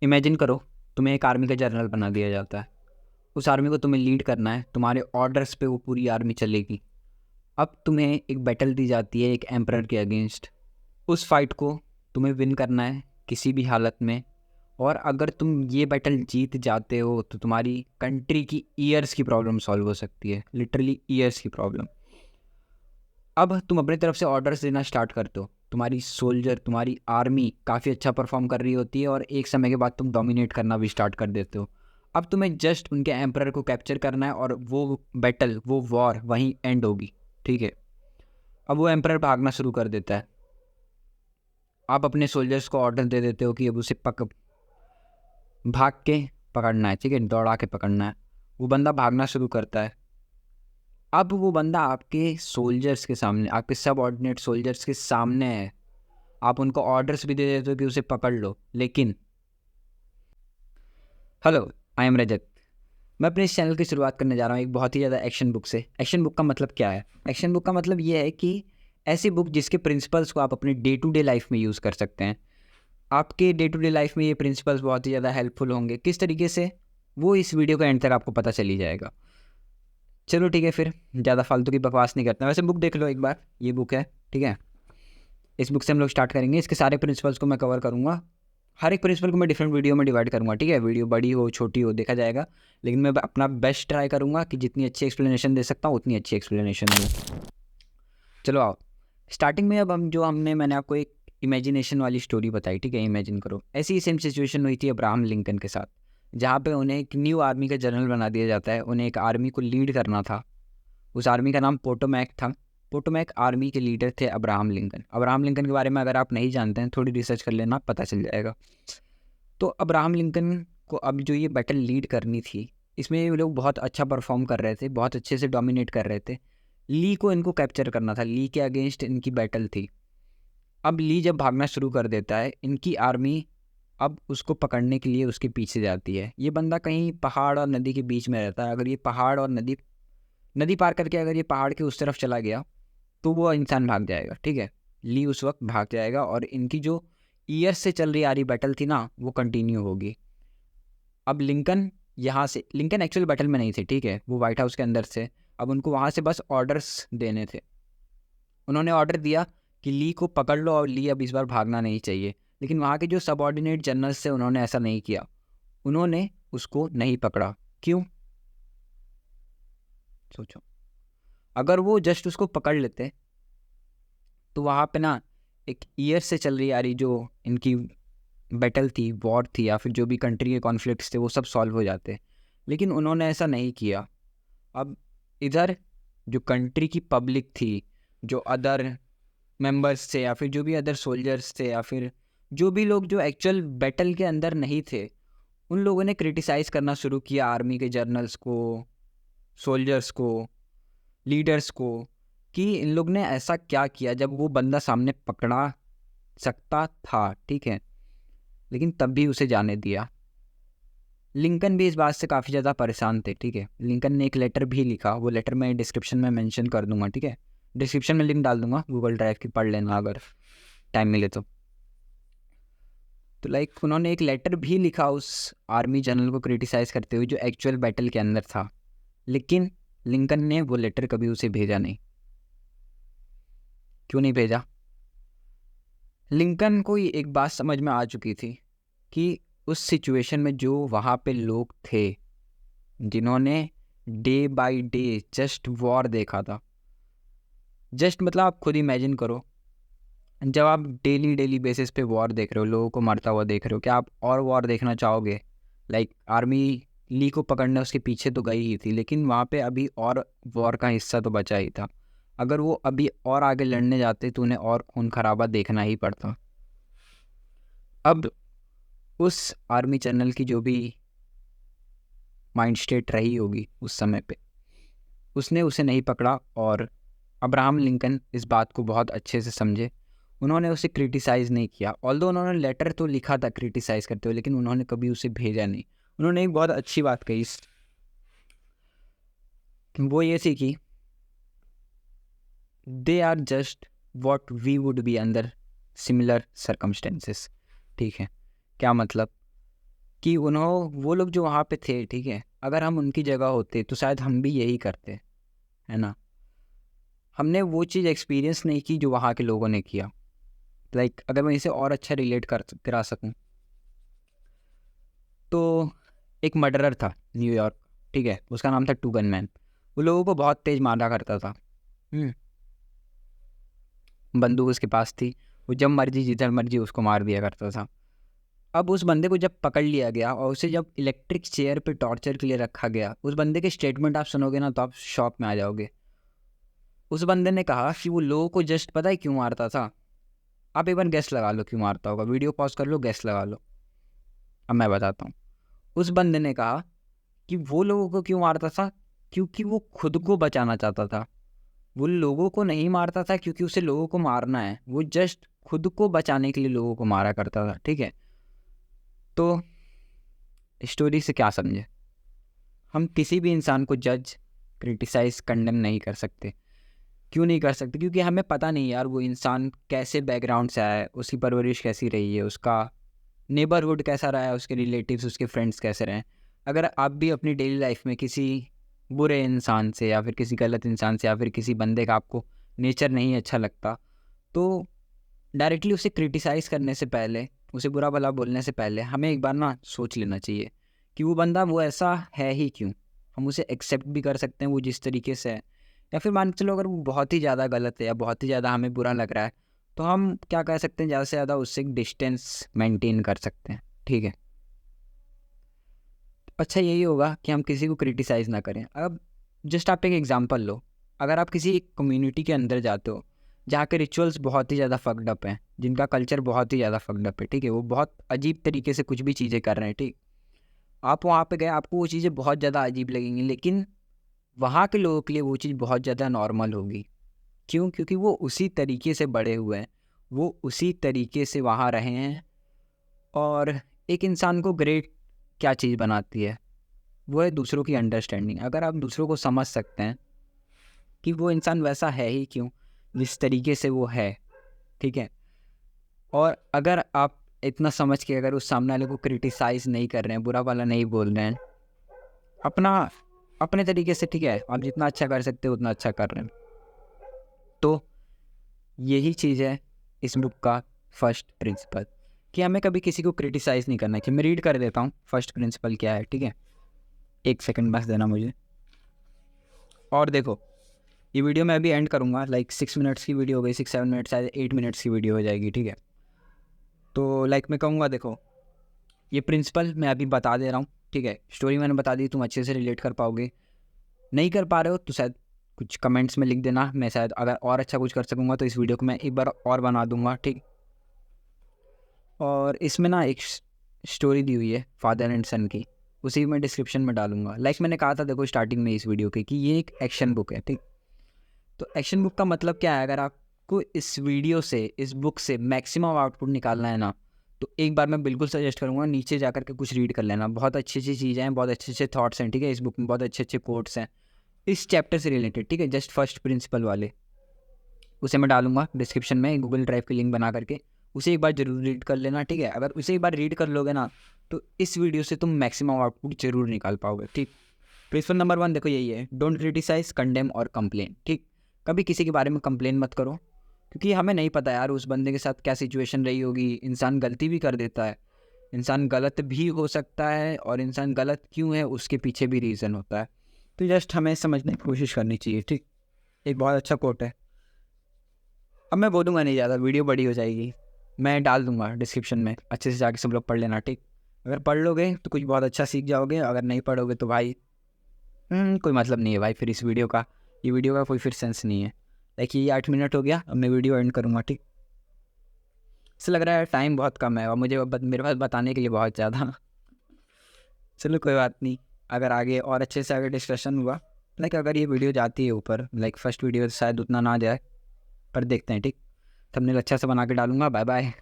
Imagine करो, तुम्हें एक आर्मी का जनरल बना दिया जाता है। उस आर्मी को तुम्हें लीड करना है, तुम्हारे ऑर्डर्स पे वो पूरी आर्मी चलेगी। अब तुम्हें एक बैटल दी जाती है एक एम्परर के अगेंस्ट। उस फाइट को तुम्हें विन करना है किसी भी हालत में। और अगर तुम ये बैटल जीत जाते हो तो तुम्हारी कंट्री की ईयर्स की प्रॉब्लम सॉल्व हो सकती है, लिटरली ईयर्स की प्रॉब्लम। अब तुम अपनी तरफ से ऑर्डर्स देना स्टार्ट करते हो, तुम्हारी सोल्जर, तुम्हारी आर्मी काफ़ी अच्छा परफॉर्म कर रही होती है और एक समय के बाद तुम डोमिनेट करना भी स्टार्ट कर देते हो। अब तुम्हें जस्ट उनके एम्परर को कैप्चर करना है और वो बैटल, वो वॉर वहीं एंड होगी। ठीक है, अब वो एम्परर भागना शुरू कर देता है। आप अपने सोल्जर्स को ऑर्डर दे देते हो कि अब उसे भाग के पकड़ना है, ठीक है, दौड़ा के पकड़ना है। वो बंदा भागना शुरू करता है। अब वो बंदा आपके सोल्जर्स के सामने, आपके सब ऑर्डिनेट सोल्जर्स के सामने है। आप उनको ऑर्डर्स भी दे देते हो कि उसे पकड़ लो, लेकिन हेलो, आई एम रजत। मैं अपने इस चैनल की शुरुआत करने जा रहा हूँ एक बहुत ही ज़्यादा एक्शन बुक से। एक्शन बुक का मतलब क्या है? एक्शन बुक का मतलब ये है कि ऐसी बुक जिसके प्रिंसिपल्स को आप अपने डे टू डे लाइफ में यूज़ कर सकते हैं। आपके डे टू डे लाइफ में ये प्रिंसिपल्स बहुत ही ज़्यादा हेल्पफुल होंगे। किस तरीके से, वो इस वीडियो के एंड तक आपको पता चल ही जाएगा। चलो ठीक है, फिर ज़्यादा फालतू की बकवास नहीं करता। वैसे बुक देख लो एक बार, ये बुक है, ठीक है। इस बुक से हम लोग स्टार्ट करेंगे। इसके सारे प्रिंसिपल्स को मैं कवर करूँगा। हर एक प्रिंसिपल को मैं डिफरेंट वीडियो में डिवाइड करूँगा, ठीक है। वीडियो बड़ी हो छोटी हो देखा जाएगा, लेकिन मैं अपना बेस्ट ट्राई करूँगा कि जितनी अच्छी एक्सप्लेनेशन दे सकता हूँ उतनी अच्छी एक्सप्लेनेशन दूँ। चलो आओ, स्टार्टिंग में अब मैंने आपको एक इमेजिनेशन वाली स्टोरी बताई, ठीक है। इमेजिन करो ऐसी सेम सिचुएशन हुई थी अब्राहम लिंकन के साथ, जहाँ पे उन्हें एक न्यू आर्मी का जनरल बना दिया जाता है। उन्हें एक आर्मी को लीड करना था। उस आर्मी का नाम पोटोमैक था। पोटोमैक आर्मी के लीडर थे अब्राहम लिंकन। अब्राहम लिंकन के बारे में अगर आप नहीं जानते हैं, थोड़ी रिसर्च कर लेना, पता चल जाएगा। तो अब्राहम लिंकन को अब जो ये बैटल लीड करनी थी, इसमें ये लोग बहुत अच्छा परफॉर्म कर रहे थे, बहुत अच्छे से डोमिनेट कर रहे थे। ली को इनको कैप्चर करना था, ली के अगेंस्ट इनकी बैटल थी। अब ली जब भागना शुरू कर देता है, इनकी आर्मी अब उसको पकड़ने के लिए उसके पीछे जाती है। ये बंदा कहीं पहाड़ और नदी के बीच में रहता है। अगर ये पहाड़ और नदी पार करके अगर ये पहाड़ के उस तरफ चला गया तो वो इंसान भाग जाएगा, ठीक है। ली उस वक्त भाग जाएगा और इनकी जो ईयर्स से चल रही आ रही बैटल थी ना, वो कंटिन्यू होगी। अब लिंकन यहाँ से, लिंकन एक्चुअल बैटल में नहीं थे, ठीक है, वो वाइट हाउस के अंदर से। अब उनको वहाँ से बस ऑर्डर्स देने थे। उन्होंने ऑर्डर दिया कि ली को पकड़ लो और ली अब इस बार भागना नहीं चाहिए। लेकिन वहाँ के जो सबऑर्डिनेट जनरल्स थे उन्होंने ऐसा नहीं किया। उन्होंने उसको नहीं पकड़ा। क्यों? सोचो, अगर वो जस्ट उसको पकड़ लेते तो वहाँ पे ना एक ईयर से चल रही आ रही जो इनकी बैटल थी, वॉर थी, या फिर जो भी कंट्री के कॉन्फ्लिक्ट्स थे, वो सब सॉल्व हो जाते। लेकिन उन्होंने ऐसा नहीं किया। अब इधर जो कंट्री की पब्लिक थी, जो अदर मेंबर्स थे, या फिर जो भी अदर सोल्जर्स थे, या फिर जो भी लोग जो एक्चुअल बैटल के अंदर नहीं थे, उन लोगों ने क्रिटिसाइज़ करना शुरू किया आर्मी के जर्नल्स को, सोल्जर्स को, लीडर्स को, कि इन लोग ने ऐसा क्या किया जब वो बंदा सामने पकड़ा सकता था, ठीक है, लेकिन तब भी उसे जाने दिया। लिंकन भी इस बात से काफ़ी ज़्यादा परेशान थे, ठीक है। लिंकन ने एक लेटर भी लिखा, वो लेटर मैं डिस्क्रिप्शन में मेंशन कर दूंगा, ठीक है। डिस्क्रिप्शन में लिंक डाल दूंगा गूगल ड्राइव की, पढ़ लेना अगर टाइम मिले तो लाइक उन्होंने एक लेटर भी लिखा उस आर्मी जनरल को क्रिटिसाइज़ करते हुए जो एक्चुअल बैटल के अंदर था। लेकिन लिंकन ने वो लेटर कभी उसे भेजा नहीं। क्यों नहीं भेजा? लिंकन को ये एक बात समझ में आ चुकी थी कि उस सिचुएशन में जो वहाँ पे लोग थे जिन्होंने day by day just war देखा था, जस्ट मतलब आप खुद इमेजिन करो, जब आप डेली डेली बेसिस पे वॉर देख रहे हो, लोगों को मरता हुआ देख रहे हो, क्या आप और वॉर देखना चाहोगे? लाइक आर्मी ली को पकड़ने उसके पीछे तो गई ही थी, लेकिन वहाँ पे अभी और वॉर का हिस्सा तो बचा ही था। अगर वो अभी और आगे लड़ने जाते तो उन्हें और खून खराबा देखना ही पड़ता। अब उस आर्मी जनरल की जो भी माइंड स्टेट रही होगी उस समय पे, उसने उसे नहीं पकड़ा। और अब्राहम लिंकन इस बात को बहुत अच्छे से समझे। उन्होंने उसे क्रिटिसाइज़ नहीं किया, ऑल्दो उन्होंने लेटर तो लिखा था क्रिटिसाइज़ करते हुए, लेकिन उन्होंने कभी उसे भेजा नहीं। उन्होंने एक बहुत अच्छी बात कही, वो ये थी कि they are just what we would be under similar circumstances, ठीक है। क्या मतलब? कि वो लोग जो वहाँ पे थे, ठीक है, अगर हम उनकी जगह होते तो शायद हम भी यही करते, है ना। हमने वो चीज़ एक्सपीरियंस नहीं की जो वहाँ के लोगों ने किया। लाइक अगर मैं इसे और अच्छा रिलेट करा सकूँ तो एक मर्डरर था न्यूयॉर्क, ठीक है, उसका नाम था टू गन मैन। वो लोगों को बहुत तेज मारा करता था। बंदूक उसके पास थी, वो जब मर्जी जिधर मर्जी उसको मार दिया करता था। अब उस बंदे को जब पकड़ लिया गया और उसे जब इलेक्ट्रिक चेयर पे टॉर्चर के लिए रखा गया, उस बंदे के स्टेटमेंट आप सुनोगे ना तो आप शॉक में आ जाओगे। उस बंदे ने कहा कि वो लोगों को जस्ट पता है क्यों मारता था। आप एक बार गैस लगा लो क्यों मारता होगा, वीडियो पॉज कर लो, गैस लगा लो। अब मैं बताता हूँ। उस बंदे ने कहा कि वो लोगों को क्यों मारता था, क्योंकि वो खुद को बचाना चाहता था। वो लोगों को नहीं मारता था क्योंकि उसे लोगों को मारना है, वो जस्ट खुद को बचाने के लिए लोगों को मारा करता था, ठीक है। तो स्टोरी से क्या समझे, हम किसी भी इंसान को जज, क्रिटिसाइज, कंडेम नहीं कर सकते। क्यों नहीं कर सकते? क्योंकि हमें पता नहीं यार वो इंसान कैसे बैकग्राउंड से आया है, उसकी परवरिश कैसी रही है, उसका नेबरहुड कैसा रहा है, उसके रिलेटिव्स, उसके फ्रेंड्स कैसे रहे हैं। अगर आप भी अपनी डेली लाइफ में किसी बुरे इंसान से या फिर किसी गलत इंसान से या फिर किसी बंदे का आपको नेचर नहीं अच्छा लगता, तो डायरेक्टली उसे क्रिटिसाइज़ करने से पहले, उसे बुरा भला बोलने से पहले हमें एक बार ना सोच लेना चाहिए कि वो बंदा वो ऐसा है ही क्यों। हम उसे एक्सेप्ट भी कर सकते हैं वो जिस तरीके से है, या फिर मान के चलो अगर वो बहुत ही ज़्यादा गलत है या बहुत ही ज़्यादा हमें बुरा लग रहा है, तो हम क्या कर सकते हैं, ज़्यादा से ज़्यादा उससे एक डिस्टेंस मेंटेन कर सकते हैं, ठीक है। अच्छा यही होगा कि हम किसी को क्रिटिसाइज़ ना करें। अब जस्ट आप एक एग्जांपल लो, अगर आप किसी एक कम्युनिटी के अंदर जाते हो जहाँ के रिचुअल्स बहुत ही ज़्यादा फक्ड अप हैं, जिनका कल्चर बहुत ही ज़्यादा फक्ड अप है, ठीक है, वो बहुत अजीब तरीके से कुछ भी चीज़ें कर रहे हैं, ठीक, आप वहाँ पे गए, आपको वो चीज़ें बहुत ज़्यादा अजीब लगेंगी, लेकिन वहाँ के लोगों के लिए वो चीज़ बहुत ज़्यादा नॉर्मल होगी। क्यों? क्योंकि वो उसी तरीके से बड़े हुए हैं, वो उसी तरीके से वहाँ रहे हैं। और एक इंसान को ग्रेट क्या चीज़ बनाती है, वो है दूसरों की अंडरस्टैंडिंग। अगर आप दूसरों को समझ सकते हैं कि वो इंसान वैसा है ही क्यों, जिस तरीके से वो है, ठीक है, और अगर आप इतना समझ के अगर उस सामने वाले को क्रिटिसाइज़ नहीं कर रहे हैं, बुरा वाला नहीं बोल रहे हैं, अपना अपने तरीके से, ठीक है, आप जितना अच्छा कर सकते हो उतना अच्छा कर रहे हैं, तो यही चीज़ है इस बुक का फर्स्ट प्रिंसिपल, कि हमें कभी किसी को क्रिटिसाइज़ नहीं करना चाहिए। मैं रीड कर देता हूँ फर्स्ट प्रिंसिपल क्या है, ठीक है, एक सेकंड बस देना मुझे। और देखो, ये वीडियो मैं अभी एंड करूँगा, लाइक 6 मिनट्स की वीडियो हो गई, 6-7 मिनट्स, शायद 8 मिनट्स की वीडियो हो जाएगी, ठीक है। तो लाइक मैं कहूँगा, देखो ये प्रिंसिपल मैं अभी बता दे रहा हूँ, ठीक है, स्टोरी मैंने बता दी, तुम अच्छे से रिलेट कर पाओगे। नहीं कर पा रहे हो तो शायद कुछ कमेंट्स में लिख देना, मैं शायद अगर और अच्छा कुछ कर सकूँगा तो इस वीडियो को मैं एक बार और बना दूँगा, ठीक। और इसमें ना एक स्टोरी दी हुई है फादर एंड सन की, उसी मैं डिस्क्रिप्शन में डालूंगा। लाइक मैंने कहा था देखो स्टार्टिंग में इस वीडियो के कि ये एक एक्शन बुक है, ठीक। तो एक्शन बुक का मतलब क्या है, अगर आपको इस वीडियो से, इस बुक से मैक्सिमम आउटपुट निकालना है ना, तो एक बार मैं बिल्कुल सजेस्ट करूँगा नीचे जा कर के कुछ रीड कर लेना। बहुत अच्छी अच्छी चीज़ें हैं, बहुत अच्छे अच्छे थॉट्स हैं, ठीक है, इस बुक में बहुत अच्छे अच्छे कोट्स हैं इस चैप्टर से रिलेटेड, ठीक है, जस्ट फर्स्ट प्रिंसिपल वाले, उसे मैं डालूंगा डिस्क्रिप्शन में गूगल ड्राइव की लिंक बना करके, उसे एक बार जरूर रीड कर लेना, ठीक है। अगर उसे एक बार रीड कर लोगे ना तो इस वीडियो से तुम मैक्सिमम आउटपुट जरूर निकाल पाओगे, ठीक। प्रिंसिपल नंबर 1 देखो यही है, डोंट क्रिटिसाइज, कंडेम और कंप्लेन, ठीक। कभी किसी के बारे में कंप्लेन मत करो, क्योंकि हमें नहीं पता यार उस बंदे के साथ क्या सिचुएशन रही होगी। इंसान गलती भी कर देता है, इंसान गलत भी हो सकता है, और इंसान गलत क्यों है उसके पीछे भी रीज़न होता है। तो जस्ट हमें समझने की कोशिश करनी चाहिए, ठीक। एक बहुत अच्छा कोट है। अब मैं बोलूँगा नहीं ज़्यादा, वीडियो बड़ी हो जाएगी, मैं डाल दूँगा डिस्क्रिप्शन में, अच्छे से जाके सब लोग पढ़ लेना, ठीक। अगर पढ़ लोगे तो कुछ बहुत अच्छा सीख जाओगे, अगर नहीं पढ़ोगे तो भाई कोई मतलब नहीं है भाई, फिर इस वीडियो का, ये वीडियो का कोई फिर सेंस नहीं है। देखिए ये 8 मिनट हो गया, अब मैं वीडियो एंड करूँगा, ठीक। इससे लग रहा है टाइम बहुत कम है और मुझे मेरे पास बताने के लिए बहुत ज़्यादा। चलो कोई बात नहीं, अगर आगे और अच्छे से अगर डिस्कशन हुआ, लाइक अगर ये वीडियो जाती है ऊपर, लाइक फर्स्ट वीडियो शायद उतना ना जाए, पर देखते हैं, ठीक। थंबनेल अच्छा से बना के डालूंगा। Bye bye.